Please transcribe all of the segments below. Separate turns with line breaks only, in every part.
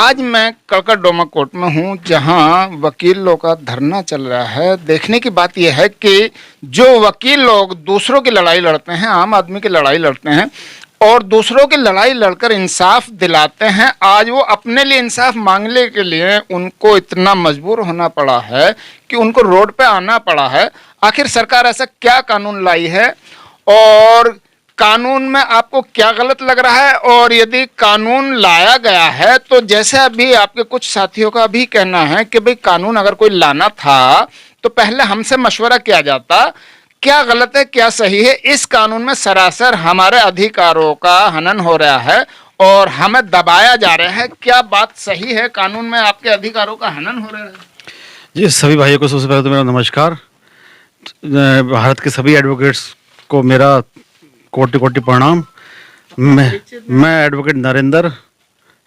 आज मैं कड़कड़डोमा कोर्ट में हूं, जहां वकील लोग का धरना चल रहा है। देखने की बात यह है कि जो वकील लोग दूसरों की लड़ाई लड़ते हैं, आम आदमी की लड़ाई लड़ते हैं और दूसरों की लड़ाई लड़कर इंसाफ दिलाते हैं, आज वो अपने लिए इंसाफ मांगने के लिए उनको इतना मजबूर होना पड़ा है कि उनको रोड पे आना पड़ा है। आखिर सरकार ऐसा क्या कानून लाई है और कानून में आपको क्या गलत लग रहा है? और यदि कानून लाया गया है तो जैसे अभी आपके कुछ साथियों का भी कहना है कि भाई कानून अगर कोई लाना था तो पहले हमसे मशवरा किया जाता, क्या गलत है क्या सही है? इस कानून में सरासर हमारे अधिकारों का हनन हो रहा है और हमें दबाया जा रहा है। क्या बात सही है? कानून में आपके अधिकारों का हनन हो रहा है?
जी, सभी भाइयों को सबसे पहले तो मेरा नमस्कार। भारत के सभी एडवोकेट्स को मेरा कोटि कोटि प्रणाम। मैं एडवोकेट नरेंद्र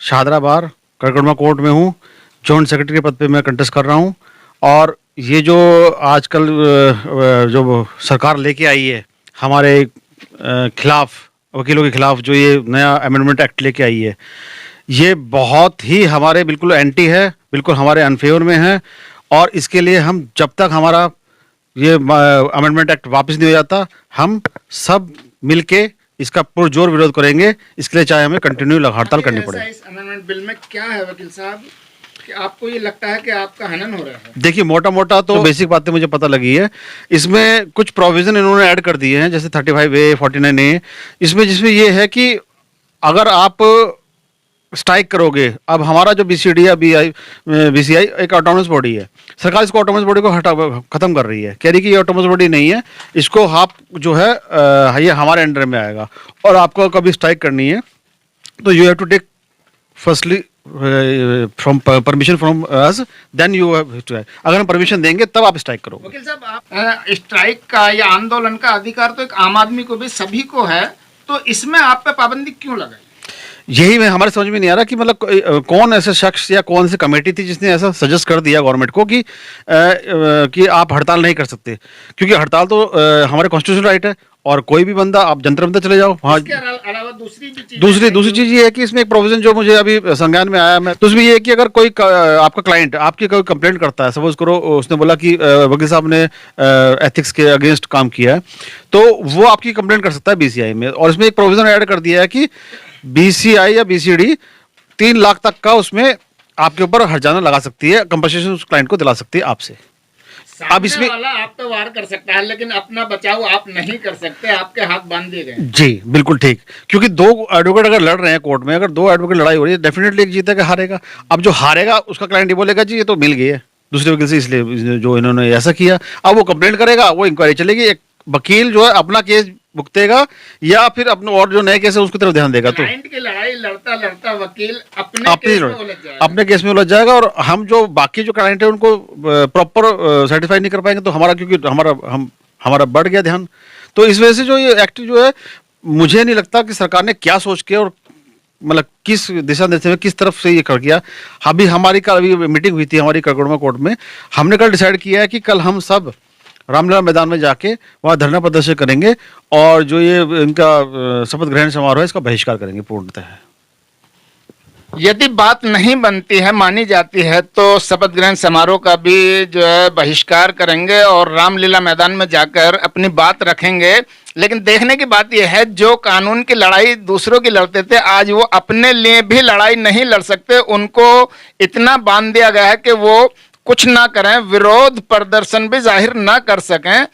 शाहदरा बार कड़कड़डोमा कोर्ट में हूँ। जॉइंट सेक्रेटरी के पद पे मैं कंटेस्ट कर रहा हूँ। और ये जो आजकल जो सरकार लेके आई है हमारे खिलाफ, वकीलों के खिलाफ, जो ये नया अमेंडमेंट एक्ट लेके आई है, ये बहुत ही हमारे बिल्कुल एंटी है, बिल्कुल हमारे अनफेवर में है। और इसके लिए हम जब तक हमारा ये अमेंडमेंट एक्ट वापस नहीं हो जाता, हम सब मिलके इसका पुरजोर विरोध करेंगे। इसके लिए चाहे हमें कंटिन्यू हड़ताल करनी पड़े।
इस अमेंडमेंट बिल में क्या है वकील साहब कि आपको ये लगता है कि आपका हनन हो रहा है?
देखिए, मोटा मोटा तो बेसिक बातें मुझे पता लगी है। इसमें कुछ प्रोविजन इन्होंने ऐड कर दिए हैं, जैसे 35A 49A, जिसमें ये है कि अगर आप स्ट्राइक करोगे, अब हमारा जो बीसीडी या बीसीआई एक ऑटोनमस बॉडी है, सरकार इसको ऑटोनमस बॉडी को खत्म कर रही है, कह रही कि ये ऑटोनमस बॉडी नहीं है, इसको आप जो है ये हमारे अंडर में आएगा। और आपको कभी स्ट्राइक करनी है तो you have to take firstly from permission from us, then you have to. अगर हम परमिशन देंगे तब आप स्ट्राइक करोगे।
वकील साहब, आप स्ट्राइक का या आंदोलन का अधिकार तो एक आम आदमी को भी, सभी को है, तो इसमें आप पे पाबंदी क्यों लगाई?
यही मैं हमारे समझ में नहीं आ रहा कि मतलब कौन ऐसे शख्स या कौन सी कमेटी थी जिसने ऐसा सजेस्ट कर दिया गवर्नमेंट को कि आप हड़ताल नहीं कर सकते, क्योंकि हड़ताल तो हमारे कॉन्स्टिट्यूशनल राइट है। और कोई भी बंदा, आप जंतर मंतर चले जाओ वहाँ।
अलावा
दूसरी चीज ये है कि इसमें एक प्रोविजन जो मुझे अभी संज्ञान में आया, मैं तो उसमें ये है कि अगर कोई आपका क्लाइंट आपकी कोई कंप्लेंट करता है, सपोज करो उसने बोला कि वकील साहब ने एथिक्स के अगेंस्ट काम किया है, तो वो आपकी कंप्लेंट कर सकता है बीसीआई में। और इसमें एक प्रोविजन ऐड कर दिया है कि बीसीआई या बीसीडी 3 लाख तक का उसमें आपके ऊपर हर्जाना लगा सकती है, कंपनसेशन उस क्लाइंट को दिला सकती है आपसे।
अब इसमें वाला आप तो वार कर सकता है, लेकिन अपना बचाव आप नहीं कर सकते, आपके हाथ बांध दिए गए।
जी बिल्कुल ठीक, क्योंकि 2 एडवोकेट अगर लड़ रहे हैं कोर्ट में, अगर 2 एडवोकेट लड़ाई हो रही है, डेफिनेटली एक जीतेगा हारेगा। अब जो हारेगा उसका क्लाइंट ये बोलेगा जी ये तो मिल गई है दूसरे वकील से, इसलिए जो इन्होंने ऐसा किया। अब वो कंप्लेंट करेगा, वो इंक्वायरी चलेगी, एक वकील जो है अपना केस भुगतेगा या फिर अपने और जो नए केस है उसकी तरफ ध्यान देगा। तो
क्लाइंट की लड़ाई लड़ता लड़ता वकील
अपने केस में उलझ जाएगा और हम जो बाकी जो क्लाइंट है उनको प्रॉपर सर्टिफाई नहीं कर पाएंगे, तो हमारा, क्योंकि हमारा बढ़ गया ध्यान। तो इस वजह से जो ये एक्ट जो है, मुझे नहीं लगता कि सरकार ने क्या सोच के और मतलब किस दिशा निर्देश में किस तरफ से ये कर किया। अभी हमारी कल अभी मीटिंग हुई थी हमारी कड़कड़डोमा कोर्ट में, हमने कल डिसाइड किया है कि कल हम सब रामलीला मैदान में जाके वहाँ धरना प्रदर्शन करेंगे और जो ये इनका शपथ ग्रहण समारोह है इसका बहिष्कार करेंगे पूर्णतः।
यदि बात नहीं बनती है, मानी जाती है, तो शपथ ग्रहण समारोह का भी जो है बहिष्कार करेंगे और रामलीला मैदान में जाकर अपनी बात रखेंगे। लेकिन देखने की बात यह है, जो कानून की लड़ाई दूसरों की लड़ते थे, आज वो अपने लिए भी लड़ाई नहीं लड़ सकते। उनको इतना बांध दिया गया है कि वो कुछ ना करें, विरोध प्रदर्शन भी जाहिर ना कर सकें।